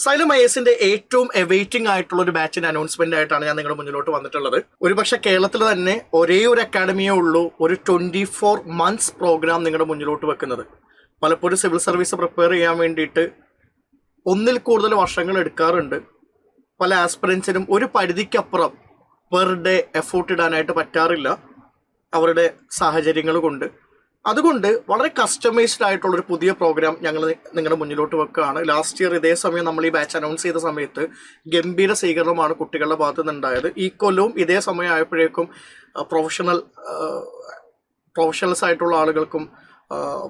Xylem ഐഎസിന്റെ ഏറ്റവും എവൈറ്റിംഗ് ആയിട്ടുള്ള ഒരു ബാച്ചിന്റെ അനൗൺസ്മെന്റ് ആയിട്ടാണ് ഞാൻ നിങ്ങളുടെ മുന്നിലോട്ട് വന്നിട്ടുള്ളത്. ഒരുപക്ഷെ കേരളത്തിൽ തന്നെ ഒരേ ഒരു അക്കാഡമിയേ ഉള്ളൂ ഒരു 24 months പ്രോഗ്രാം നിങ്ങളുടെ മുന്നിലോട്ട് വെക്കുന്നത്. പലപ്പോഴും സിവിൽ സർവീസ് പ്രിപ്പയർ ചെയ്യാൻ വേണ്ടിയിട്ട് ഒന്നിൽ കൂടുതൽ വർഷങ്ങൾ എടുക്കാറുണ്ട്. പല ആസ്പിറൻസിനും ഒരു പരിധിക്കപ്പുറം പെർ ഡേ എഫോർട്ട് ഇടാനായിട്ട് പറ്റാറില്ല അവരുടെ സാഹചര്യങ്ങൾ കൊണ്ട്. അതുകൊണ്ട് വളരെ കസ്റ്റമൈസ്ഡ് ആയിട്ടുള്ളൊരു പുതിയ പ്രോഗ്രാം ഞങ്ങൾ നിങ്ങളുടെ മുന്നിലോട്ട് വെക്കുകയാണ്. ലാസ്റ്റ് ഇയർ ഇതേ സമയം നമ്മൾ ഈ ബാച്ച് അനൗൺസ് ചെയ്ത സമയത്ത് ഗംഭീര സ്വീകരണമാണ് കുട്ടികളുടെ ഭാഗത്തു നിന്നുണ്ടായത്. ഈ കൊല്ലവും ഇതേ സമയം ആയപ്പോഴേക്കും പ്രൊഫഷണൽസ് ആയിട്ടുള്ള ആളുകൾക്കും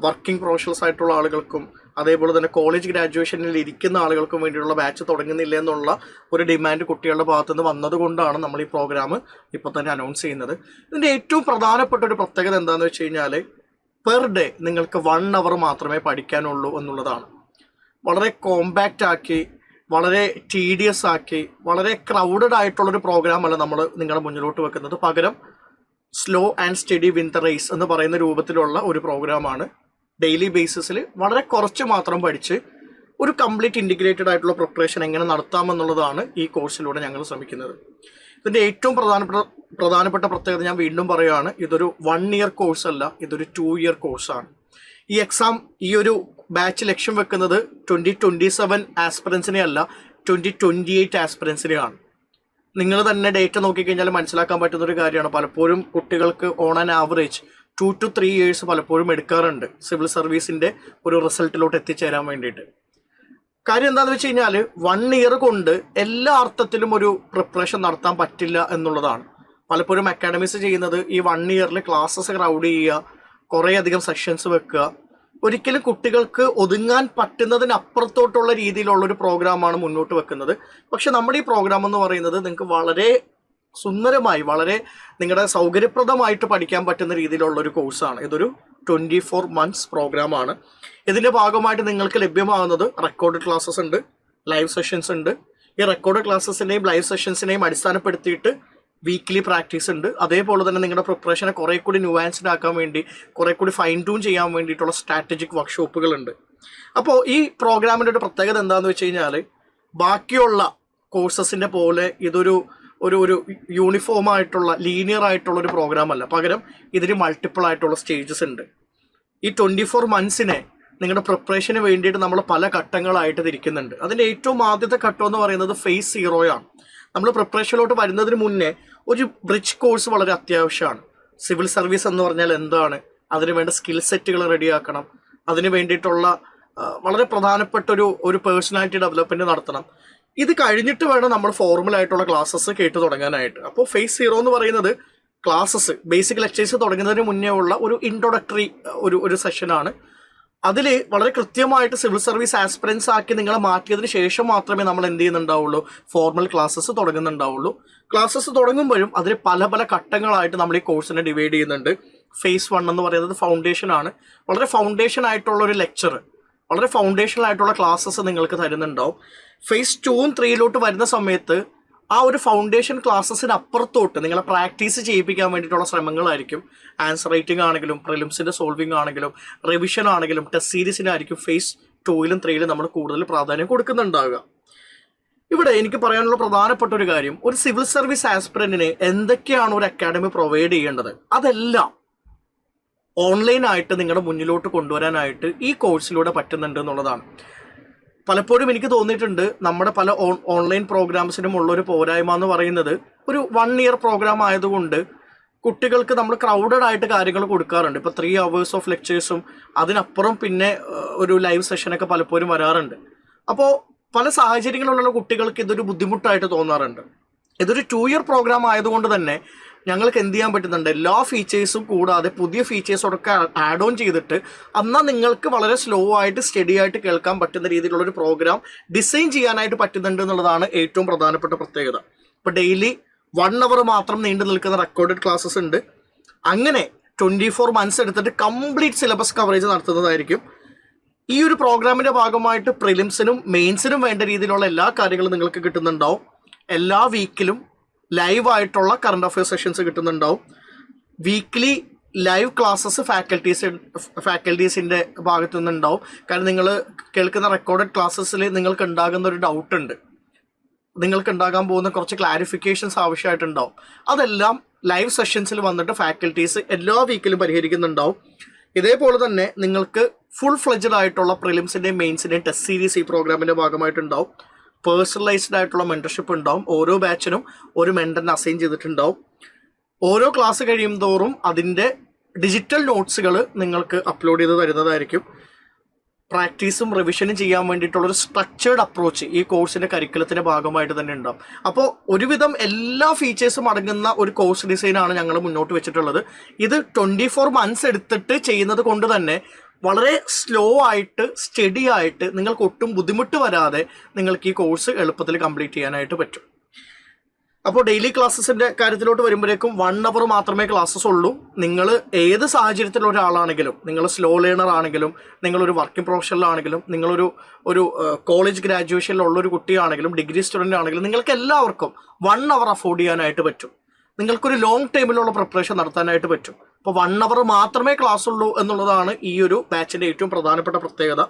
വർക്കിംഗ് പ്രൊഫഷണൽസ് ആയിട്ടുള്ള ആളുകൾക്കും അതേപോലെ തന്നെ കോളേജ് ഗ്രാജുവേഷനിൽ ഇരിക്കുന്ന ആളുകൾക്കും വേണ്ടിയുള്ള ബാച്ച് തുടങ്ങുന്നില്ല എന്നുള്ള ഒരു ഡിമാൻഡ് കുട്ടികളുടെ ഭാഗത്തുനിന്ന് വന്നതുകൊണ്ടാണ് നമ്മൾ ഈ പ്രോഗ്രാം ഇപ്പോൾ തന്നെ അനൗൺസ് ചെയ്യുന്നത്. ഇതിൻ്റെ ഏറ്റവും പ്രധാനപ്പെട്ട ഒരു പ്രത്യേകത എന്താണെന്ന് വെച്ച് കഴിഞ്ഞാൽ പെർ ഡേ നിങ്ങൾക്ക് 1 hour മാത്രമേ പഠിക്കാനുള്ളൂ എന്നുള്ളതാണ്. വളരെ കോമ്പാക്റ്റ് ആക്കി, വളരെ ടീഡിയസ് ആക്കി, വളരെ ക്രൗഡഡ് ആയിട്ടുള്ളൊരു പ്രോഗ്രാമല്ല നമ്മൾ നിങ്ങളുടെ മുന്നിലോട്ട് വെക്കുന്നത്. പകരം slow and study win the race എന്ന് പറയുന്ന രൂപത്തിലുള്ള ഒരു പ്രോഗ്രാമാണ്. ഡെയിലി ബേസിസിൽ വളരെ കുറച്ച് മാത്രം പഠിച്ച് ഒരു കംപ്ലീറ്റ് ഇൻറ്റിഗ്രേറ്റഡ് ആയിട്ടുള്ള പ്രിപ്പറേഷൻ എങ്ങനെ നടത്താമെന്നുള്ളതാണ് ഈ കോഴ്സിലൂടെ ഞങ്ങൾ ശ്രമിക്കുന്നത്. ഇതിൻ്റെ ഏറ്റവും പ്രധാനപ്പെട്ട പ്രത്യേകത ഞാൻ വീണ്ടും പറയുകയാണ്, ഇതൊരു 1 year കോഴ്സ് അല്ല, ഇതൊരു 2 year കോഴ്സാണ്. ഈ എക്സാം ഈ ഒരു ബാച്ച് ലക്ഷ്യം വെക്കുന്നത് 2027 ആസ്പിറൻസിനെ അല്ല, 2028 ആസ്പിറൻസിനെയാണ്. നിങ്ങൾ തന്നെ ഡേറ്റ നോക്കിക്കഴിഞ്ഞാൽ മനസ്സിലാക്കാൻ പറ്റുന്ന ഒരു കാര്യമാണ്. പലപ്പോഴും കുട്ടികൾക്ക് on an average 2 to 3 years പലപ്പോഴും എടുക്കാറുണ്ട് സിവിൽ സർവീസിൻ്റെ ഒരു റിസൾട്ടിലോട്ട് എത്തിച്ചേരാൻ വേണ്ടിയിട്ട്. കാര്യം എന്താണെന്ന് വെച്ച് കഴിഞ്ഞാൽ 1 year കൊണ്ട് എല്ലാ അർത്ഥത്തിലും ഒരു പ്രിപ്പറേഷൻ നടത്താൻ പറ്റില്ല എന്നുള്ളതാണ്. പലപ്പോഴും അക്കാഡമീസ് ചെയ്യുന്നത് ഈ 1 year ക്ലാസ്സസ് ക്രൗഡ് ചെയ്യുക, കുറേയധികം സെഷൻസ് വെക്കുക. ഒരിക്കലും കുട്ടികൾക്ക് ഒതുങ്ങാൻ പറ്റുന്നതിനപ്പുറത്തോട്ടുള്ള രീതിയിലുള്ളൊരു പ്രോഗ്രാമാണ് മുന്നോട്ട് വെക്കുന്നത്. പക്ഷെ നമ്മുടെ ഈ പ്രോഗ്രാം എന്ന് പറയുന്നത് നിങ്ങൾക്ക് വളരെ സുന്ദരമായി, വളരെ നിങ്ങളുടെ സൗകര്യപ്രദമായിട്ട് പഠിക്കാൻ പറ്റുന്ന രീതിയിലുള്ളൊരു കോഴ്സാണ്. ഇതൊരു 24 months പ്രോഗ്രാമാണ്. ഇതിൻ്റെ ഭാഗമായിട്ട് നിങ്ങൾക്ക് ലഭ്യമാകുന്നത് റെക്കോർഡ് ക്ലാസ്സസ് ഉണ്ട്, ലൈവ് സെഷൻസ് ഉണ്ട്. ഈ റെക്കോർഡ് ക്ലാസ്സസിൻ്റെയും ലൈവ് സെഷൻസിനെയും അടിസ്ഥാനപ്പെടുത്തിയിട്ട് വീക്ക്ലി പ്രാക്ടീസ് ഉണ്ട്. അതേപോലെ തന്നെ നിങ്ങളുടെ പ്രിപ്പറേഷനെ കുറേ കൂടി ന്യൂവാൻസ്ഡ് ആക്കാൻ വേണ്ടി, കുറേ കൂടി ഫൈൻ ട്യൂൺ ചെയ്യാൻ വേണ്ടിയിട്ടുള്ള സ്ട്രാറ്റജിക് വർക്ക്ഷോപ്പുകളുണ്ട്. അപ്പോൾ ഈ പ്രോഗ്രാമിൻ്റെ ഒരു പ്രത്യേകത എന്താണെന്ന് വെച്ച് കഴിഞ്ഞാൽ ബാക്കിയുള്ള കോഴ്സസിൻ്റെ പോലെ ഇതൊരു ഒരു യൂണിഫോം ആയിട്ടുള്ള ലീനിയർ ആയിട്ടുള്ള ഒരു പ്രോഗ്രാം അല്ല. പകരം ഇതിന് മൾട്ടിപ്പിൾ ആയിട്ടുള്ള സ്റ്റേജസ് ഉണ്ട്. ഈ 24 monthsനെ നിങ്ങളുടെ പ്രിപ്പറേഷന് വേണ്ടിയിട്ട് നമ്മൾ പല ഘട്ടങ്ങളായിട്ട് തിരിക്കുന്നുണ്ട്. അതിൻ്റെ ഏറ്റവും ആദ്യത്തെ ഘട്ടം എന്ന് പറയുന്നത് phase 0 ആണ്. നമ്മൾ പ്രിപ്പറേഷനിലോട്ട് വരുന്നതിന് മുന്നേ ഒരു ബ്രിഡ്ജ് കോഴ്സ് വളരെ അത്യാവശ്യമാണ്. സിവിൽ സർവീസ് എന്ന് പറഞ്ഞാൽ എന്താണ്, അതിന് വേണ്ട സ്കിൽ സെറ്റുകൾ റെഡിയാക്കണം, അതിന് വേണ്ടിയിട്ടുള്ള വളരെ പ്രധാനപ്പെട്ട ഒരു പേഴ്സണാലിറ്റി ഡെവലപ്മെൻറ്റ് നടത്തണം. ഇത് കഴിഞ്ഞിട്ട് വേണം നമ്മൾ ഫോർമൽ ആയിട്ടുള്ള ക്ലാസ്സസ് കേട്ട് തുടങ്ങാനായിട്ട്. അപ്പോൾ phase 0 എന്ന് പറയുന്നത് ക്ലാസ്സസ് ബേസിക് ലെക്ചേഴ്സ് തുടങ്ങുന്നതിന് മുന്നേ ഉള്ള ഒരു ഇൻട്രൊഡക്ടറി ഒരു സെഷനാണ്. അതിൽ വളരെ കൃത്യമായിട്ട് സിവിൽ സർവീസ് ആസ്പിറൻസ് ആക്കി നിങ്ങളെ മാറ്റിയതിന് ശേഷം മാത്രമേ നമ്മൾ എന്ത് ചെയ്യുന്നുണ്ടാവുള്ളൂ, ഫോർമൽ ക്ലാസ്സസ് തുടങ്ങുന്നുണ്ടാവുള്ളൂ. ക്ലാസ്സസ് തുടങ്ങുമ്പോഴും അതിൽ പല പല ഘട്ടങ്ങളായിട്ട് നമ്മൾ ഈ കോഴ്സിനെ ഡിവൈഡ് ചെയ്യുന്നുണ്ട്. phase 1 എന്ന് പറയുന്നത് ഫൗണ്ടേഷൻ ആണ്. വളരെ ഫൗണ്ടേഷൻ ആയിട്ടുള്ള ഒരു ലെക്ചർ, വളരെ ഫൗണ്ടേഷണൽ ആയിട്ടുള്ള ക്ലാസ്സസ് നിങ്ങൾക്ക് തരുന്നുണ്ടാവും. phase 2 3 വരുന്ന സമയത്ത് ആ ഒരു ഫൗണ്ടേഷൻ ക്ലാസ്സസിന് അപ്പുറത്തോട്ട് നിങ്ങളെ പ്രാക്ടീസ് ചെയ്യിപ്പിക്കാൻ വേണ്ടിയിട്ടുള്ള ശ്രമങ്ങളായിരിക്കും. ആൻസർ റൈറ്റിംഗ് ആണെങ്കിലും, പ്രിലിംസിൻ്റെ സോൾവിംഗ് ആണെങ്കിലും, റിവിഷൻ ആണെങ്കിലും, ടെസ്റ്റ് സീരീസിനായിരിക്കും phase 2 3 നമ്മൾ കൂടുതൽ പ്രാധാന്യം കൊടുക്കുന്നുണ്ടാവുക. ഇവിടെ എനിക്ക് പറയാനുള്ള പ്രധാനപ്പെട്ട ഒരു കാര്യം, ഒരു സിവിൽ സർവീസ് ആസ്പിറന്റിന് എന്തൊക്കെയാണ് ഒരു അക്കാഡമി പ്രൊവൈഡ് ചെയ്യേണ്ടത്, അതെല്ലാം ഓൺലൈനായിട്ട് നിങ്ങളുടെ മുന്നിലോട്ട് കൊണ്ടുവരാനായിട്ട് ഈ കോഴ്സിലൂടെ പറ്റുന്നുണ്ട് എന്നുള്ളതാണ്. പലപ്പോഴും എനിക്ക് തോന്നിയിട്ടുണ്ട് നമ്മുടെ പല ഓൺലൈൻ പ്രോഗ്രാംസിനും ഉള്ളൊരു പോരായ്മ എന്ന് പറയുന്നത് ഒരു 1 year പ്രോഗ്രാം ആയതുകൊണ്ട് കുട്ടികൾക്ക് നമ്മൾ ക്രൗഡഡ് ആയിട്ട് കാര്യങ്ങൾ കൊടുക്കാറുണ്ട്. ഇപ്പോൾ 3 hours ഓഫ് ലെക്ചേഴ്സും അതിനപ്പുറം പിന്നെ ഒരു ലൈവ് സെഷനൊക്കെ പലപ്പോഴും വരാറുണ്ട്. അപ്പോൾ പല സാഹചര്യങ്ങളിലുള്ള കുട്ടികൾക്ക് ഇതൊരു ബുദ്ധിമുട്ടായിട്ട് തോന്നാറുണ്ട്. ഇതൊരു 2 year പ്രോഗ്രാം ആയതുകൊണ്ട് തന്നെ ഞങ്ങൾക്ക് എന്ത് ചെയ്യാൻ പറ്റുന്നുണ്ട്, എല്ലാ ഫീച്ചേഴ്സും കൂടാതെ പുതിയ ഫീച്ചേഴ്സോടൊക്കെ ആഡ് ഓൺ ചെയ്തിട്ട് എന്നാൽ നിങ്ങൾക്ക് വളരെ സ്ലോ ആയിട്ട് സ്റ്റഡി ആയിട്ട് കേൾക്കാൻ പറ്റുന്ന രീതിയിലുള്ളൊരു പ്രോഗ്രാം ഡിസൈൻ ചെയ്യാനായിട്ട് പറ്റുന്നുണ്ട് എന്നുള്ളതാണ് ഏറ്റവും പ്രധാനപ്പെട്ട പ്രത്യേകത. ഇപ്പോൾ ഡെയിലി 1 hour മാത്രം നീണ്ടു നിൽക്കുന്ന റെക്കോർഡഡ് ക്ലാസ്സസ് ഉണ്ട്. അങ്ങനെ 24 months എടുത്തിട്ട് കംപ്ലീറ്റ് സിലബസ് കവറേജ് നടത്തുന്നതായിരിക്കും. ഈ ഒരു പ്രോഗ്രാമിൻ്റെ ഭാഗമായിട്ട് പ്രിലിംസിനും മെയിൻസിനും വേണ്ട രീതിയിലുള്ള എല്ലാ കാര്യങ്ങളും നിങ്ങൾക്ക് കിട്ടുന്നുണ്ടാവും. എല്ലാ വീക്കിലും ലൈവ് ആയിട്ടുള്ള കറണ്ട് അഫയേഴ്സ് സെഷൻസ് കിട്ടുന്നുണ്ടാവും. വീക്ക്ലി ലൈവ് ക്ലാസ്സസ് ഫാക്കൽറ്റീസിൻ്റെ ഭാഗത്തു നിന്നുണ്ടാവും. കാരണം നിങ്ങൾ കേൾക്കുന്ന റെക്കോർഡഡ് ക്ലാസ്സസിൽ നിങ്ങൾക്ക് ഉണ്ടാകുന്ന ഒരു ഡൗട്ട് ഉണ്ട്, നിങ്ങൾക്ക് ഉണ്ടാകാൻ പോകുന്ന കുറച്ച് ക്ലാരിഫിക്കേഷൻസ് ആവശ്യമായിട്ടുണ്ടാവും. അതെല്ലാം ലൈവ് സെഷൻസിൽ വന്നിട്ട് ഫാക്കൽറ്റീസ് എല്ലാ വീക്കിലും പരിഹരിക്കുന്നുണ്ടാവും. ഇതേപോലെ തന്നെ നിങ്ങൾക്ക് ഫുൾ ഫ്ലെഡ്ജഡ് ആയിട്ടുള്ള പ്രിലിംസിൻ്റെയും മെയിൻസിൻ്റെയും ടെസ്റ്റ് സീരീസ് ഈ പ്രോഗ്രാമിൻ്റെ ഭാഗമായിട്ടുണ്ടാവും. പേഴ്സണലൈസ്ഡ് ആയിട്ടുള്ള മെൻറ്റർഷിപ്പ് ഉണ്ടാവും. ഓരോ ബാച്ചിനും ഒരു മെൻറ്ററിനെ അസൈൻ ചെയ്തിട്ടുണ്ടാവും. ഓരോ ക്ലാസ് കഴിയും തോറും അതിൻ്റെ ഡിജിറ്റൽ നോട്ട്സുകൾ നിങ്ങൾക്ക് അപ്ലോഡ് ചെയ്ത് തരുന്നതായിരിക്കും. പ്രാക്ടീസും റിവിഷനും ചെയ്യാൻ വേണ്ടിയിട്ടുള്ളൊരു സ്ട്രക്ചേർഡ് അപ്രോച്ച് ഈ കോഴ്സിൻ്റെ കരിക്കുലത്തിൻ്റെ ഭാഗമായിട്ട് തന്നെ ഉണ്ടാവും. അപ്പോൾ ഒരുവിധം എല്ലാ ഫീച്ചേഴ്സും അടങ്ങുന്ന ഒരു കോഴ്സ് ഡിസൈനാണ് ഞങ്ങൾ മുന്നോട്ട് വെച്ചിട്ടുള്ളത്. ഇത് 24 months എടുത്തിട്ട് ചെയ്യുന്നത് കൊണ്ട് തന്നെ വളരെ സ്ലോ ആയിട്ട് സ്റ്റഡി ആയിട്ട് നിങ്ങൾക്ക് ഒട്ടും ബുദ്ധിമുട്ട് വരാതെ നിങ്ങൾക്ക് ഈ കോഴ്സ് എളുപ്പത്തിൽ കംപ്ലീറ്റ് ചെയ്യാനായിട്ട് പറ്റും. അപ്പോൾ ഡെയിലി ക്ലാസ്സസിൻ്റെ കാര്യത്തിലോട്ട് വരുമ്പോഴേക്കും 1 hour മാത്രമേ ക്ലാസ്സസ് ഉള്ളൂ. നിങ്ങൾ ഏത് സാഹചര്യത്തിലുള്ള ഒരാളാണെങ്കിലും, നിങ്ങൾ സ്ലോ ലേണർ ആണെങ്കിലും, നിങ്ങളൊരു വർക്കിംഗ് പ്രൊഫഷണലാണെങ്കിലും, നിങ്ങളൊരു കോളേജ് ഗ്രാജുവേഷനിലുള്ളൊരു കുട്ടിയാണെങ്കിലും, ഡിഗ്രി സ്റ്റുഡൻ്റ് ആണെങ്കിലും, നിങ്ങൾക്ക് എല്ലാവർക്കും 1 hour അഫോർഡ് ചെയ്യാനായിട്ട് പറ്റും. നിങ്ങൾക്കൊരു ലോങ് ടൈമിലുള്ള പ്രിപ്പറേഷൻ നടത്താനായിട്ട് പറ്റും. അപ്പോൾ 1 hour മാത്രമേ ക്ലാസ് ഉള്ളൂ എന്നുള്ളതാണ് ഈ ഒരു ബാച്ചിൻ്റെ ഏറ്റവും പ്രധാനപ്പെട്ട പ്രത്യേകത.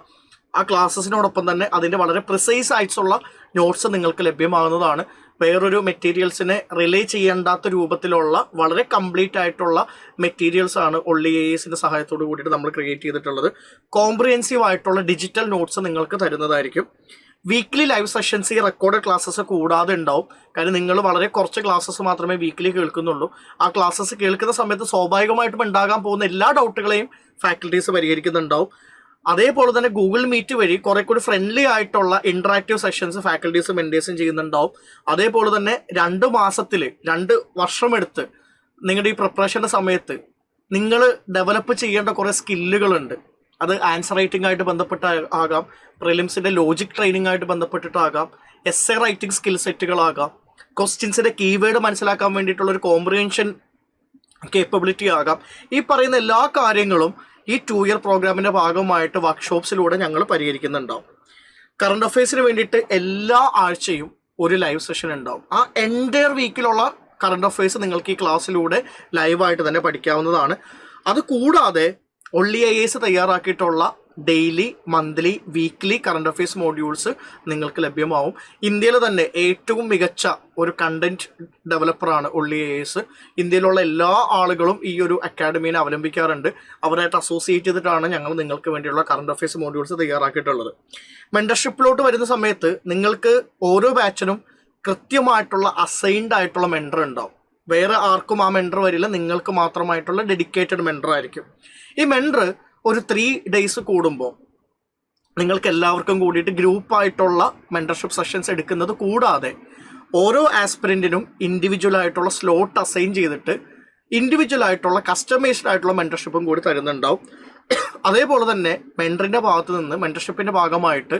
ആ ക്ലാസ്സസിനോടൊപ്പം തന്നെ അതിൻ്റെ വളരെ പ്രിസൈസ് ആയിട്ടുള്ള നോട്ട്സ് നിങ്ങൾക്ക് ലഭ്യമാകുന്നതാണ്. വേറൊരു മെറ്റീരിയൽസിനെ റിലേ ചെയ്യേണ്ടാത്ത രൂപത്തിലുള്ള വളരെ കംപ്ലീറ്റ് ആയിട്ടുള്ള മെറ്റീരിയൽസ് ആണ് ഒള്ളി AISൻ്റെ സഹായത്തോട് കൂടിയിട്ട് നമ്മൾ ക്രിയേറ്റ് ചെയ്തിട്ടുള്ളത്. കോംപ്രിഹെൻസീവ് ആയിട്ടുള്ള ഡിജിറ്റൽ നോട്ട്സ് നിങ്ങൾക്ക് തരുന്നതായിരിക്കും. വീക്ക്ലി ലൈവ് സെഷൻസ് ഈ റെക്കോർഡഡ് ക്ലാസ്സസ് കൂടാതെ ഉണ്ടാവും. കാരണം നിങ്ങൾ വളരെ കുറച്ച് ക്ലാസ്സസ് മാത്രമേ വീക്കിലി കേൾക്കുന്നുള്ളൂ. ആ ക്ലാസ്സസ് കേൾക്കുന്ന സമയത്ത് സ്വാഭാവികമായിട്ടും ഉണ്ടാകാൻ പോകുന്ന എല്ലാ ഡൗട്ടുകളെയും ഫാക്കൽറ്റീസ് പരിഹരിക്കുന്നുണ്ടാവും. അതേപോലെ തന്നെ ഗൂഗിൾ മീറ്റ് വഴി കുറെ കൂടി ഫ്രണ്ട്ലി ആയിട്ടുള്ള ഇന്ററാക്റ്റീവ് സെഷൻസ് ഫാക്കൽറ്റീസും മെൻറ്റേഴ്സും ചെയ്യുന്നുണ്ടാവും. അതേപോലെ തന്നെ 2 മാസത്തിൽ 2 വർഷമെടുത്ത് നിങ്ങളുടെ ഈ പ്രിപ്പറേഷൻ്റെ സമയത്ത് നിങ്ങൾ ഡെവലപ്പ് ചെയ്യേണ്ട കുറേ സ്കില്ലുകളുണ്ട്. അത് ആൻസർ റൈറ്റിംഗ് ആയിട്ട് ബന്ധപ്പെട്ട് ആകാം, പ്രിലിംസിൻ്റെ ലോജിക് ട്രെയിനിങ് ആയിട്ട് ബന്ധപ്പെട്ടിട്ടാകാം, എസ്സേ റൈറ്റിംഗ് സ്കിൽ സെറ്റുകളാകാം, ക്വസ്റ്റ്യൻസിൻ്റെ കീവേഡ് മനസ്സിലാക്കാൻ വേണ്ടിയിട്ടുള്ള ഒരു കോംപ്രിഹെൻഷൻ കേപ്പബിലിറ്റി ആകാം. ഈ പറയുന്ന എല്ലാ കാര്യങ്ങളും ഈ 2 year പ്രോഗ്രാമിൻ്റെ ഭാഗമായിട്ട് വർക്ക്ഷോപ്സിലൂടെ ഞങ്ങൾ പരിഹരിക്കുന്നുണ്ടാവും. കറണ്ട് അഫയേഴ്സിന് വേണ്ടിയിട്ട് എല്ലാ ആഴ്ചയും ഒരു ലൈവ് സെഷൻ ഉണ്ടാവും. ആ എൻറ്റയർ വീക്കിലുള്ള കറണ്ട് അഫയേഴ്സ് നിങ്ങൾക്ക് ഈ ക്ലാസ്സിലൂടെ ലൈവായിട്ട് തന്നെ പഠിക്കാവുന്നതാണ്. അത് കൂടാതെ ഒള്ളി AIS തയ്യാറാക്കിയിട്ടുള്ള daily, monthly, weekly current affairs modules നിങ്ങൾക്ക് ലഭ്യമാവും. ഇന്ത്യയിൽ തന്നെ ഏറ്റവും മികച്ച ഒരു കണ്ടന്റ് ഡെവലപ്പറാണ് ഒള്ളി AIS. ഇന്ത്യയിലുള്ള എല്ലാ ആളുകളും ഈ ഒരു അക്കാഡമീനെ അവലംബിക്കാറുണ്ട്. അവരായിട്ട് അസോസിയേറ്റ് ചെയ്തിട്ടാണ് ഞങ്ങൾ നിങ്ങൾക്ക് വേണ്ടിയുള്ള കറണ്ട് അഫയേഴ്സ് മോഡ്യൂൾസ് തയ്യാറാക്കിയിട്ടുള്ളത്. മെൻറ്റർഷിപ്പിലോട്ട് വരുന്ന സമയത്ത് നിങ്ങൾക്ക് ഓരോ ബാച്ചിനും കൃത്യമായിട്ടുള്ള അസൈൻഡ് ആയിട്ടുള്ള മെൻറ്റർ ഉണ്ടാവും. വേറെ ആർക്കും ആ മെൻറ്റർ വരില്ല, നിങ്ങൾക്ക് മാത്രമായിട്ടുള്ള ഡെഡിക്കേറ്റഡ് മെൻറ്റർ ആയിരിക്കും. ഈ മെൻറ്റർ ഒരു 3 days കൂടുമ്പോൾ നിങ്ങൾക്ക് എല്ലാവർക്കും കൂടിയിട്ട് ഗ്രൂപ്പായിട്ടുള്ള മെൻറ്റർഷിപ്പ് സെഷൻസ് എടുക്കുന്നത് കൂടാതെ ഓരോ ആസ്പിരൻറ്റിനും ഇൻഡിവിജ്വൽ ആയിട്ടുള്ള സ്ലോട്ട് അസൈൻ ചെയ്തിട്ട് ഇൻഡിവിജ്വൽ ആയിട്ടുള്ള കസ്റ്റമൈസ്ഡ് ആയിട്ടുള്ള മെൻറ്റർഷിപ്പും കൂടി തരുന്നുണ്ടാവും. അതേപോലെ തന്നെ മെൻറ്ററിൻ്റെ ഭാഗത്ത് നിന്ന് മെൻറ്റർഷിപ്പിൻ്റെ ഭാഗമായിട്ട്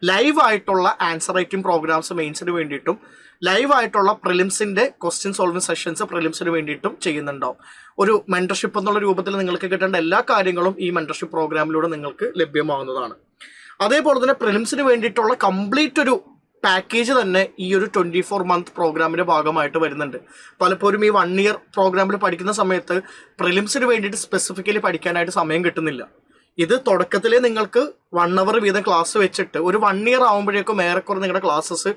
ലൈവായിട്ടുള്ള ആൻസർ റൈറ്റിംഗ് പ്രോഗ്രാംസ് മെയിൻസിന് വേണ്ടിയിട്ടും ലൈവായിട്ടുള്ള പ്രിലിംസിൻ്റെ ക്വസ്റ്റ്യൻ സോൾവിംഗ് സെഷൻസ് പ്രിലിംസിന് വേണ്ടിയിട്ടും ചെയ്യുന്നുണ്ടാവും. ഒരു മെൻറ്റർഷിപ്പ് എന്നുള്ള രൂപത്തിൽ നിങ്ങൾക്ക് കിട്ടേണ്ട എല്ലാ കാര്യങ്ങളും ഈ മെൻറ്റർഷിപ്പ് പ്രോഗ്രാമിലൂടെ നിങ്ങൾക്ക് ലഭ്യമാകുന്നതാണ്. അതേപോലെ തന്നെ പ്രിലിംസിന് വേണ്ടിയിട്ടുള്ള കംപ്ലീറ്റ് ഒരു പാക്കേജ് തന്നെ ഈ ഒരു 24 month പ്രോഗ്രാമിൻ്റെ ഭാഗമായിട്ട് വരുന്നുണ്ട്. പലപ്പോഴും ഈ 1 year പ്രോഗ്രാമിൽ പഠിക്കുന്ന സമയത്ത് പ്രിലിംസിന് വേണ്ടിയിട്ട് സ്പെസിഫിക്കലി പഠിക്കാനായിട്ട് സമയം കിട്ടുന്നില്ല. ഇത് തുടക്കത്തിലേ നിങ്ങൾക്ക് 1 hour വീതം ക്ലാസ് വെച്ചിട്ട് ഒരു 1 year ആകുമ്പോഴേക്കും ഏറെക്കുറെ നിങ്ങളുടെ ക്ലാസ്സസ്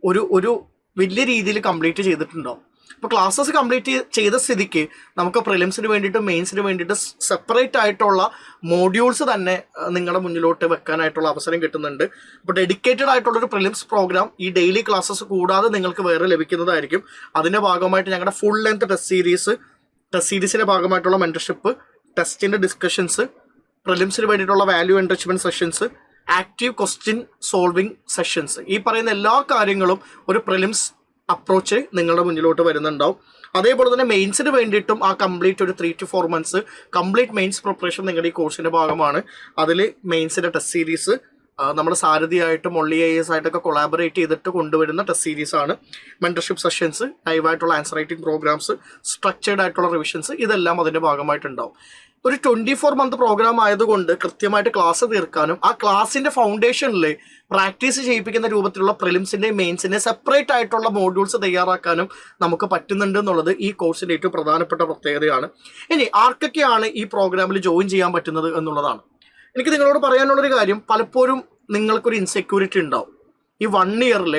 ഒരു വലിയ രീതിയിൽ കംപ്ലീറ്റ് ചെയ്തിട്ടുണ്ടാവും. അപ്പോൾ ക്ലാസ്സസ് കംപ്ലീറ്റ് ചെയ്ത സ്ഥിതിക്ക് നമുക്ക് പ്രിലിംസിന് വേണ്ടിയിട്ട് മെയിൻസിന് വേണ്ടിയിട്ട് സെപ്പറേറ്റ് ആയിട്ടുള്ള മോഡ്യൂൾസ് തന്നെ നിങ്ങളുടെ മുന്നിലോട്ട് വെക്കാനായിട്ടുള്ള അവസരം കിട്ടുന്നുണ്ട്. അപ്പോൾ ഡെഡിക്കേറ്റഡ് ആയിട്ടുള്ളൊരു പ്രിലിംസ് പ്രോഗ്രാം ഈ ഡെയിലി ക്ലാസ്സസ് കൂടാതെ നിങ്ങൾക്ക് വേറെ ലഭിക്കുന്നതായിരിക്കും. അതിൻ്റെ ഭാഗമായിട്ട് ഞങ്ങളുടെ ഫുൾ ലെങ്ത് ടെസ്റ്റ് സീരീസിൻ്റെ ഭാഗമായിട്ടുള്ള മെൻറ്റർഷിപ്പ്, ടെസ്റ്റിൻ്റെ ഡിസ്കഷൻസ്, പ്രിലിംസിന് വേണ്ടിയിട്ടുള്ള value enrichment sessions, active question solving sessions, ഈ പറയുന്ന എല്ലാ കാര്യങ്ങളും ഒരു പ്രിലിംസ് അപ്രോച്ച് നിങ്ങളുടെ മുന്നിലോട്ട് വരുന്നുണ്ടാവും. അതേപോലെ തന്നെ മെയിൻസിന് വേണ്ടിയിട്ടും ആ കംപ്ലീറ്റ് ഒരു 3 to 4 months complete mains preparation നിങ്ങളുടെ ഈ കോഴ്സിൻ്റെ ഭാഗമാണ്. അതിൽ മെയിൻസിൻ്റെ ടെസ്റ്റ് സീരീസ് നമ്മുടെ സാരഥിയായിട്ടും ഒള്ളി AIS ആയിട്ടൊക്കെ കൊളാബറേറ്റ് ചെയ്തിട്ട് കൊണ്ടുവരുന്ന ടെസ്റ്റ് സീരീസാണ്. മെൻറ്റർഷിപ്പ് സെഷൻസ്, ലൈവായിട്ടുള്ള ആൻസർ റൈറ്റിംഗ് പ്രോഗ്രാംസ്, സ്ട്രക്ചേർഡ് ആയിട്ടുള്ള റിവിഷൻസ്, ഇതെല്ലാം അതിൻ്റെ ഭാഗമായിട്ടുണ്ടാവും. ഒരു 24 മന്ത് പ്രോഗ്രാം ആയതുകൊണ്ട് കൃത്യമായിട്ട് ക്ലാസ് തീർക്കാനും ആ ക്ലാസിന്റെ ഫൗണ്ടേഷനിൽ പ്രാക്ടീസ് ചെയ്യിപ്പിക്കുന്ന രൂപത്തിലുള്ള പ്രിലിംസിന്റെയും മെയിൻസിന്റെയും സെപ്പറേറ്റ് ആയിട്ടുള്ള മോഡ്യൂൾസ് തയ്യാറാക്കാനും നമുക്ക് പറ്റുന്നുണ്ട് എന്നുള്ളത് ഈ കോഴ്സിന്റെ ഏറ്റവും പ്രധാനപ്പെട്ട പ്രത്യേകതയാണ്. ഇനി ആർക്കൊക്കെയാണ് ഈ പ്രോഗ്രാമിൽ ജോയിൻ ചെയ്യാൻ പറ്റുന്നത് എന്നുള്ളതാണ്. എനിക്ക് നിങ്ങളോട് പറയാനുള്ളൊരു കാര്യം, പലപ്പോഴും നിങ്ങൾക്കൊരു ഇൻസെക്യൂരിറ്റി ഉണ്ടാവും. ഈ 1 ഇയറിൽ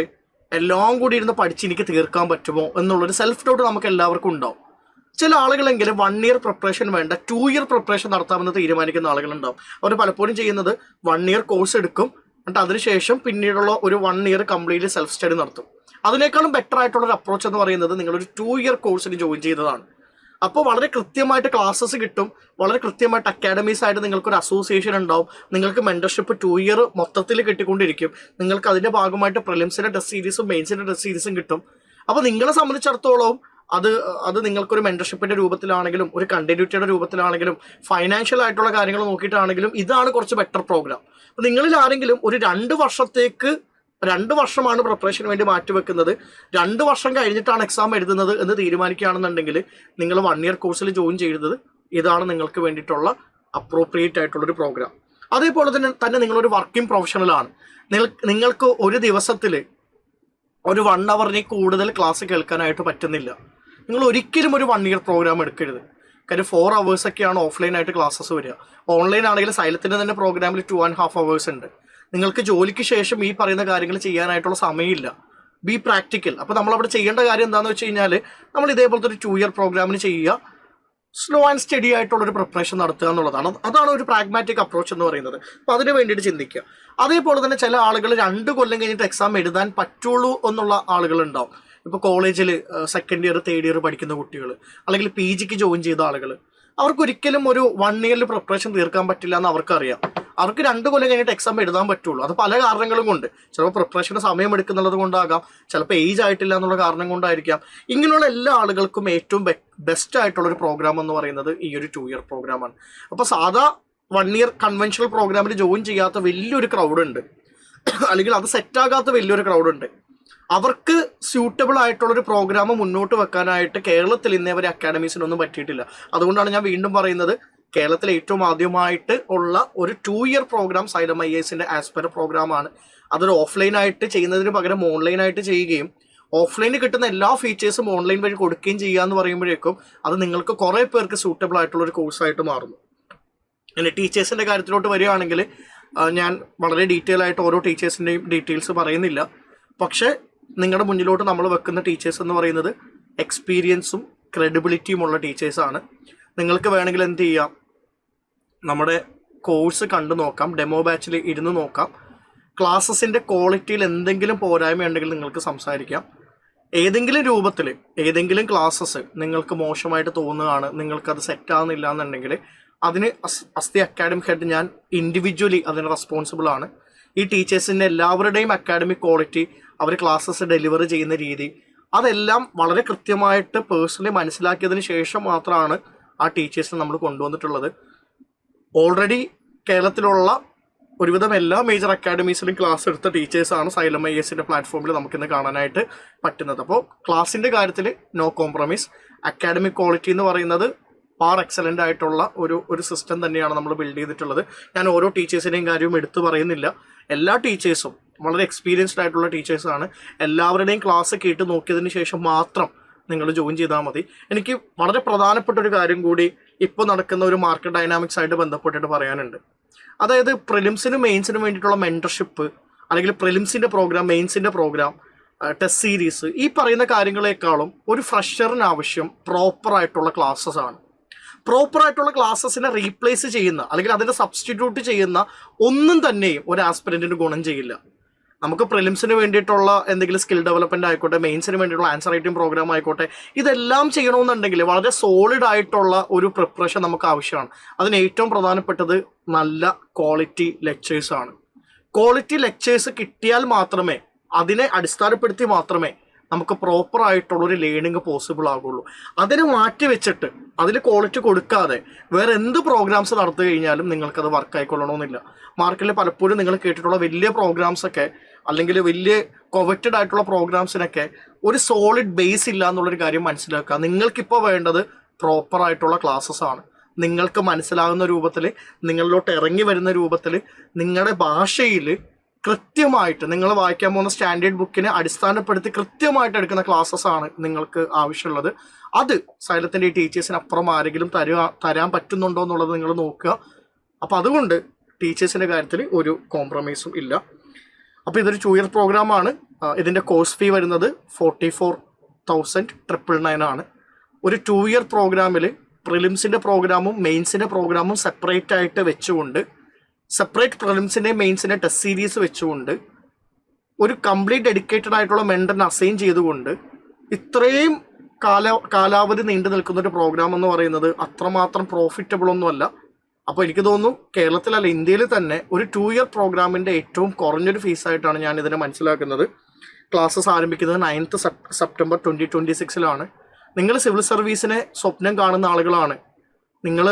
എല്ലാം കൂടി ഇരുന്ന് പഠിച്ച് എനിക്ക് തീർക്കാൻ പറ്റുമോ എന്നുള്ളൊരു സെൽഫ് ഡൗട്ട് നമുക്ക് എല്ലാവർക്കും ഉണ്ടാവും. ചില ആളുകളെങ്കിലും 1 ഇയർ പ്രിപ്പറേഷൻ വേണ്ട 2 ഇയർ പ്രിപ്പറേഷൻ നടത്താമെന്ന് തീരുമാനിക്കുന്ന ആളുകളുണ്ടാവും. അവർ പലപ്പോഴും ചെയ്യുന്നത് 1 ഇയർ കോഴ്സ് എടുക്കും, എന്നിട്ട് അതിനുശേഷം പിന്നീടുള്ള ഒരു 1 ഇയർ കംപ്ലീറ്റ്ലി സെൽഫ് സ്റ്റഡി നടത്തും. അതിനേക്കാളും ബെറ്റർ ആയിട്ടുള്ള ഒരു അപ്രോച്ച് എന്ന് പറയുന്നത് നിങ്ങളൊരു 2 ഇയർ കോഴ്സിന് ജോയിൻ ചെയ്തതാണ്. അപ്പോൾ വളരെ കൃത്യമായിട്ട് ക്ലാസ്സസ് കിട്ടും, വളരെ കൃത്യമായിട്ട് അക്കാഡമീസ് ആയിട്ട് നിങ്ങൾക്കൊരു അസോസിയേഷൻ ഉണ്ടാവും, നിങ്ങൾക്ക് മെന്റർഷിപ്പ് 2 ഇയർ മൊത്തത്തിൽ കിട്ടിക്കൊണ്ടിരിക്കും, നിങ്ങൾക്ക് അതിന്റെ ഭാഗമായിട്ട് പ്രിലിംസിന്റെ ടെസ്റ്റ് സീരീസും മെയിൻസിന്റെ ടെസ്റ്റ് സീരീസും കിട്ടും. അപ്പോൾ നിങ്ങളെ സംബന്ധിച്ചിടത്തോളം അത് നിങ്ങൾക്കൊരു മെന്റർഷിപ്പിന്റെ രൂപത്തിലാണെങ്കിലും ഒരു കണ്ടിന്യൂറ്റിയുടെ രൂപത്തിലാണെങ്കിലും ഫൈനാൻഷ്യൽ ആയിട്ടുള്ള കാര്യങ്ങൾ നോക്കിയിട്ടാണെങ്കിലും ഇതാണ് കുറച്ച് ബെറ്റർ പ്രോഗ്രാം. അപ്പോൾ നിങ്ങളിൽ ആരെങ്കിലും ഒരു 2 വർഷമാണ് പ്രിപ്പറേഷന് വേണ്ടി മാറ്റിവെക്കുന്നത്, 2 വർഷം കഴിഞ്ഞിട്ടാണ് എക്സാം എഴുതുന്നത് എന്ന് തീരുമാനിക്കുകയാണെന്നുണ്ടെങ്കിൽ നിങ്ങൾ 1 ഇയർ കോഴ്സിൽ ജോയിൻ ചെയ്തത് ഇതാണ് നിങ്ങൾക്ക് വേണ്ടിയിട്ടുള്ള അപ്രോപ്രിയേറ്റ് ആയിട്ടുള്ളൊരു പ്രോഗ്രാം. അതേപോലെ തന്നെ നിങ്ങളൊരു വർക്കിംഗ് പ്രൊഫഷണലാണ്. നിങ്ങൾക്ക് ഒരു ദിവസത്തിൽ ഒരു 1 അവറിന് കൂടുതൽ ക്ലാസ് കേൾക്കാനായിട്ട് പറ്റുന്നില്ല. നിങ്ങൾ ഒരിക്കലും ഒരു 1 ഇയർ പ്രോഗ്രാം എടുക്കരുത്. കാര്യം 4 അവേഴ്സൊക്കെയാണ് ഓഫ്ലൈൻ ആയിട്ട് ക്ലാസ്സസ് വരിക. ഓൺലൈൻ ആണെങ്കിൽ സൈലത്തിൻ്റെ തന്നെ പ്രോഗ്രാമിൽ 2.5 അവേഴ്സ് ഉണ്ട്. നിങ്ങൾക്ക് ജോലിക്ക് ശേഷം ഈ പറയുന്ന കാര്യങ്ങൾ ചെയ്യാനായിട്ടുള്ള സമയമില്ല. B practical. അപ്പോൾ നമ്മളവിടെ ചെയ്യേണ്ട കാര്യം എന്താണെന്ന് വെച്ച് കഴിഞ്ഞാൽ നമ്മൾ ഇതേപോലത്തെ ഒരു 2 ഇയർ പ്രോഗ്രാമിന് ചെയ്യുക, സ്ലോ ആൻഡ് സ്റ്റഡി ആയിട്ടുള്ളൊരു പ്രിപ്പറേഷൻ നടത്തുക എന്നുള്ളതാണ്. അതാണ് ഒരു പ്രാഗ്മാറ്റിക് അപ്രോച്ച് എന്ന് പറയുന്നത്. അപ്പോൾ അതിന് വേണ്ടിയിട്ട് ചിന്തിക്കുക. അതേപോലെ തന്നെ ചില ആളുകൾ 2 കൊല്ലം കഴിഞ്ഞിട്ട് എക്സാം എഴുതാൻ പറ്റുള്ളൂ എന്നുള്ള ആളുകളുണ്ടാവും. ഇപ്പോൾ കോളേജിൽ 2nd ഇയർ 3rd ഇയർ പഠിക്കുന്ന കുട്ടികൾ, അല്ലെങ്കിൽ PGക്ക് ജോയിൻ ചെയ്ത ആളുകൾ, അവർക്കൊരിക്കലും ഒരു 1 ഇയറിൽ പ്രിപ്പറേഷൻ തീർക്കാൻ പറ്റില്ല എന്ന് അവർക്കറിയാം. അവർക്ക് 2 കൊല്ലം കഴിഞ്ഞിട്ട് എക്സാം എഴുതാൻ പറ്റുള്ളൂ. അത് പല കാരണങ്ങളും കൊണ്ട്, ചിലപ്പോൾ പ്രിപ്പറേഷന് സമയം എടുക്കുന്നുള്ളത് കൊണ്ടാകാം, ചിലപ്പോൾ ഏജ് ആയിട്ടില്ല എന്നുള്ള കാരണം കൊണ്ടായിരിക്കാം. ഇങ്ങനെയുള്ള എല്ലാ ആളുകൾക്കും ഏറ്റവും ബെസ്റ്റ് ആയിട്ടുള്ളൊരു പ്രോഗ്രാം എന്ന് പറയുന്നത് ഈ ഒരു 2 ഇയർ പ്രോഗ്രാമാണ്. അപ്പോൾ സാധാ 1 ഇയർ കൺവെൻഷണൽ പ്രോഗ്രാമിൽ ജോയിൻ ചെയ്യാത്ത വലിയൊരു ക്രൗഡ് ഉണ്ട്, അല്ലെങ്കിൽ അത് സെറ്റാകാത്ത വലിയൊരു ക്രൗഡ് ഉണ്ട്. അവർക്ക് സ്യൂട്ടബിൾ ആയിട്ടുള്ളൊരു പ്രോഗ്രാം മുന്നോട്ട് വെക്കാനായിട്ട് കേരളത്തിൽ ഇന്നേ വരെ അക്കാഡമീസിനൊന്നും പറ്റിയിട്ടില്ല. അതുകൊണ്ടാണ് ഞാൻ വീണ്ടും പറയുന്നത്, കേരളത്തിൽ ഏറ്റവും ആദ്യമായിട്ട് ഉള്ള ഒരു 2 ഇയർ പ്രോഗ്രാം സൈലം IASന്റെ ആസ്പെർ പ്രോഗ്രാമാണ്. അതൊരു ഓഫ്ലൈനായിട്ട് ചെയ്യുന്നതിന് പകരം ഓൺലൈനായിട്ട് ചെയ്യുകയും ഓഫ്ലൈനിൽ കിട്ടുന്ന എല്ലാ ഫീച്ചേഴ്സും ഓൺലൈൻ വഴി കൊടുക്കുകയും ചെയ്യുക എന്ന് പറയുമ്പോഴേക്കും അത് നിങ്ങൾക്ക് കുറേ പേർക്ക് സൂട്ടബിൾ ആയിട്ടുള്ളൊരു കോഴ്സായിട്ട് മാറുന്നു. ഇനി ടീച്ചേഴ്സിൻ്റെ കാര്യത്തിലോട്ട് വരികയാണെങ്കിൽ ഞാൻ വളരെ ഡീറ്റെയിൽ ആയിട്ട് ഓരോ ടീച്ചേഴ്സിൻ്റെയും ഡീറ്റെയിൽസ് പറയുന്നില്ല. പക്ഷേ നിങ്ങളുടെ മുന്നിലോട്ട് നമ്മൾ വെക്കുന്ന ടീച്ചേഴ്സ് എന്ന് പറയുന്നത് എക്സ്പീരിയൻസും ക്രെഡിബിലിറ്റിയുമുള്ള ടീച്ചേഴ്സാണ്. നിങ്ങൾക്ക് വേണമെങ്കിൽ എന്ത് ചെയ്യാം, നമ്മുടെ കോഴ്സ് കണ്ടു നോക്കാം, ഡെമോ ബാച്ചിൽ ഇരുന്ന് നോക്കാം. ക്ലാസ്സസിൻ്റെ ക്വാളിറ്റിയിൽ എന്തെങ്കിലും പോരായ്മ ഉണ്ടെങ്കിൽ നിങ്ങൾക്ക് സംസാരിക്കാം. ഏതെങ്കിലും രൂപത്തിൽ ഏതെങ്കിലും ക്ലാസ്സസ് നിങ്ങൾക്ക് മോശമായിട്ട് തോന്നുകയാണ്, നിങ്ങൾക്കത് സെറ്റാകുന്നില്ല എന്നുണ്ടെങ്കിൽ അതിന് അസ്തി അക്കാഡമിക് ഹെഡ് ഞാൻ ഇൻഡിവിജ്വലി അതിന് റെസ്പോൺസിബിൾ ആണ്. ഈ ടീച്ചേഴ്സിൻ്റെ എല്ലാവരുടെയും അക്കാഡമിക് ക്വാളിറ്റി, അവർ ക്ലാസ്സസ് ഡെലിവർ ചെയ്യുന്ന രീതി, അതെല്ലാം വളരെ കൃത്യമായിട്ട് പേഴ്സണലി മനസ്സിലാക്കിയതിന് ശേഷം മാത്രമാണ് ആ ടീച്ചേഴ്സിനെ നമ്മൾ കൊണ്ടുവന്നിട്ടുള്ളത്. ഓൾറെഡി കേരളത്തിലുള്ള ഒരുവിധം എല്ലാ മേജർ അക്കാഡമീസിലും ക്ലാസ് എടുത്ത ടീച്ചേഴ്സാണ് സൈലം IASന്റെ പ്ലാറ്റ്ഫോമിൽ നമുക്കിന്ന് കാണാനായിട്ട് പറ്റുന്നത്. അപ്പോൾ ക്ലാസിൻ്റെ കാര്യത്തിൽ നോ കോംപ്രമൈസ്. അക്കാഡമിക് ക്വാളിറ്റി എന്ന് പറയുന്നത് പാർ എക്സലൻ്റ് ആയിട്ടുള്ള ഒരു സിസ്റ്റം തന്നെയാണ് നമ്മൾ ബിൽഡ് ചെയ്തിട്ടുള്ളത്. ഞാൻ ഓരോ ടീച്ചേഴ്സിൻ്റെയും കാര്യവും എടുത്തു പറയുന്നില്ല. എല്ലാ ടീച്ചേഴ്സും വളരെ എക്സ്പീരിയൻസ്ഡ് ആയിട്ടുള്ള ടീച്ചേഴ്സാണ്. എല്ലാവരുടെയും ക്ലാസ് കേട്ട് നോക്കിയതിന് ശേഷം മാത്രം നിങ്ങൾ ജോയിൻ ചെയ്താൽ മതി. എനിക്ക് വളരെ പ്രധാനപ്പെട്ട ഒരു കാര്യം കൂടി ഇപ്പോൾ നടക്കുന്ന ഒരു മാർക്കറ്റ് ഡൈനാമിക്സ് ആയിട്ട് ബന്ധപ്പെട്ടിട്ട് പറയാനുണ്ട്. അതായത് പ്രിലിംസിനും മെയിൻസിനും വേണ്ടിയിട്ടുള്ള മെൻറ്റർഷിപ്പ്, അല്ലെങ്കിൽ പ്രിലിംസിൻ്റെ പ്രോഗ്രാം, മെയിൻസിൻ്റെ പ്രോഗ്രാം, ടെസ്റ്റ് സീരീസ്, ഈ പറയുന്ന കാര്യങ്ങളെക്കാളും ഒരു ഫ്രഷറിന് ആവശ്യം പ്രോപ്പറായിട്ടുള്ള ക്ലാസ്സസ് ആണ്. പ്രോപ്പറായിട്ടുള്ള ക്ലാസ്സസിനെ റീപ്ലേസ് ചെയ്യുന്ന, അല്ലെങ്കിൽ അതിനെ സബ്സ്റ്റിറ്റ്യൂട്ട് ചെയ്യുന്ന ഒന്നും തന്നെയും ഒരു ആസ്പിരൻറ്റിന് ഗുണം ചെയ്യില്ല. നമുക്ക് പ്രിലിംസിന് വേണ്ടിയിട്ടുള്ള എന്തെങ്കിലും സ്കിൽ ഡെവലപ്മെന്റ് ആയിക്കോട്ടെ, മെയിൻസിന് വേണ്ടിയിട്ടുള്ള ആൻസർ റൈറ്റിംഗ് പ്രോഗ്രാം ആയിക്കോട്ടെ, ഇതെല്ലാം ചെയ്യണമെന്നുണ്ടെങ്കിൽ വളരെ സോളിഡ് ആയിട്ടുള്ള ഒരു പ്രിപ്പറേഷൻ നമുക്ക് ആവശ്യമാണ്. അതിന് ഏറ്റവും പ്രധാനപ്പെട്ടത് നല്ല ക്വാളിറ്റി ലെക്ചേഴ്സ് ആണ്. ക്വാളിറ്റി ലെക്ചേഴ്സ് കിട്ടിയാൽ മാത്രമേ, അതിനെ അടിസ്ഥാനപ്പെടുത്തി മാത്രമേ നമുക്ക് പ്രോപ്പർ ആയിട്ടുള്ളൊരു ലേണിംഗ് പോസിബിൾ ആകുള്ളൂ. അതിനെ മാറ്റി വെച്ചിട്ട് അതിൽ ക്വാളിറ്റി കൊടുക്കാതെ വേറെ എന്ത് പ്രോഗ്രാംസ് നടത്തി കഴിഞ്ഞാലും നിങ്ങൾക്കത് വർക്ക് ആയിക്കൊള്ളണമെന്നില്ല. മാർക്കറ്റിൽ പലപ്പോഴും നിങ്ങൾ കേട്ടിട്ടുള്ള വലിയ പ്രോഗ്രാംസൊക്കെ, അല്ലെങ്കിൽ വലിയ കൊവറ്റഡ് ആയിട്ടുള്ള പ്രോഗ്രാംസിനൊക്കെ ഒരു സോളിഡ് ബേസ് ഇല്ല എന്നുള്ളൊരു കാര്യം മനസ്സിലാക്കുക. നിങ്ങൾക്കിപ്പോൾ വേണ്ടത് പ്രോപ്പർ ആയിട്ടുള്ള ക്ലാസ്സസ് ആണ്. നിങ്ങൾക്ക് മനസ്സിലാകുന്ന രൂപത്തിൽ, നിങ്ങളിലോട്ട് ഇറങ്ങി വരുന്ന രൂപത്തിൽ, നിങ്ങളുടെ ഭാഷയിൽ കൃത്യമായിട്ട് നിങ്ങൾ വായിക്കാൻ പോകുന്ന സ്റ്റാൻഡേർഡ് ബുക്കിനെ അടിസ്ഥാനപ്പെടുത്തി കൃത്യമായിട്ട് എടുക്കുന്ന ക്ലാസ്സസ് ആണ് നിങ്ങൾക്ക് ആവശ്യമുള്ളത്. അത് സൈലത്തിൻ്റെ ഈ ടീച്ചേഴ്സിന് അപ്പുറം ആരെങ്കിലും തരാൻ പറ്റുന്നുണ്ടോ എന്നുള്ളത് നിങ്ങൾ നോക്കുക. അപ്പോൾ അതുകൊണ്ട് ടീച്ചേഴ്സിൻ്റെ കാര്യത്തിൽ ഒരു കോംപ്രമൈസും ഇല്ല. അപ്പോൾ ഇതൊരു 2 ഇയർ പ്രോഗ്രാമാണ്. ഇതിൻ്റെ കോഴ്സ് ഫീ വരുന്നത് 44,999 ആണ്. ഒരു 2 ഇയർ പ്രോഗ്രാമിൽ പ്രിലിംസിൻ്റെ പ്രോഗ്രാമും മെയിൻസിൻ്റെ പ്രോഗ്രാമും സെപ്പറേറ്റ് ആയിട്ട് വെച്ചുകൊണ്ട്, സെപ്പറേറ്റ് പ്രിലിംസിൻ്റെ മെയിൻസിൻ്റെ ടെസ്റ്റ് സീരീസ് വെച്ചുകൊണ്ട്, ഒരു കംപ്ലീറ്റ് ഡെഡിക്കേറ്റഡ് ആയിട്ടുള്ള മെൻറ്ററിനെ അസൈൻ ചെയ്തുകൊണ്ട് ഇത്രയും കാലാവധി നീണ്ടു നിൽക്കുന്ന ഒരു പ്രോഗ്രാം എന്ന് പറയുന്നത് അത്രമാത്രം പ്രോഫിറ്റബിൾ ഒന്നുമല്ല. അപ്പോൾ എനിക്ക് തോന്നുന്നു കേരളത്തിലല്ല, ഇന്ത്യയിൽ തന്നെ ഒരു 2 ഇയർ പ്രോഗ്രാമിൻ്റെ ഏറ്റവും കുറഞ്ഞൊരു ഫീസായിട്ടാണ് ഞാൻ ഇതിനെ മനസ്സിലാക്കുന്നത്. ക്ലാസ്സസ് ആരംഭിക്കുന്നത് 9th സെപ്റ്റംബർ 2026 നിങ്ങൾ സിവിൽ സർവീസിനെ സ്വപ്നം കാണുന്ന ആളുകളാണ്. നിങ്ങൾ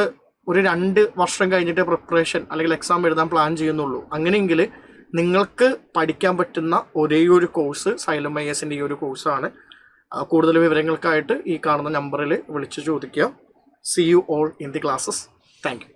ഒരു 2 വർഷം കഴിഞ്ഞിട്ട് പ്രിപ്പറേഷൻ അല്ലെങ്കിൽ എക്സാം എഴുതാൻ പ്ലാൻ ചെയ്യുന്നുള്ളൂ. അങ്ങനെയെങ്കിൽ നിങ്ങൾക്ക് പഠിക്കാൻ പറ്റുന്ന ഒരേ ഒരു കോഴ്സ് സൈലം IASൻ്റെ ഈ ഒരു കോഴ്സാണ്. കൂടുതൽ വിവരങ്ങൾക്കായിട്ട് ഈ കാണുന്ന നമ്പറിൽ വിളിച്ച് ചോദിക്കുക. See you all in the classes. Thank you.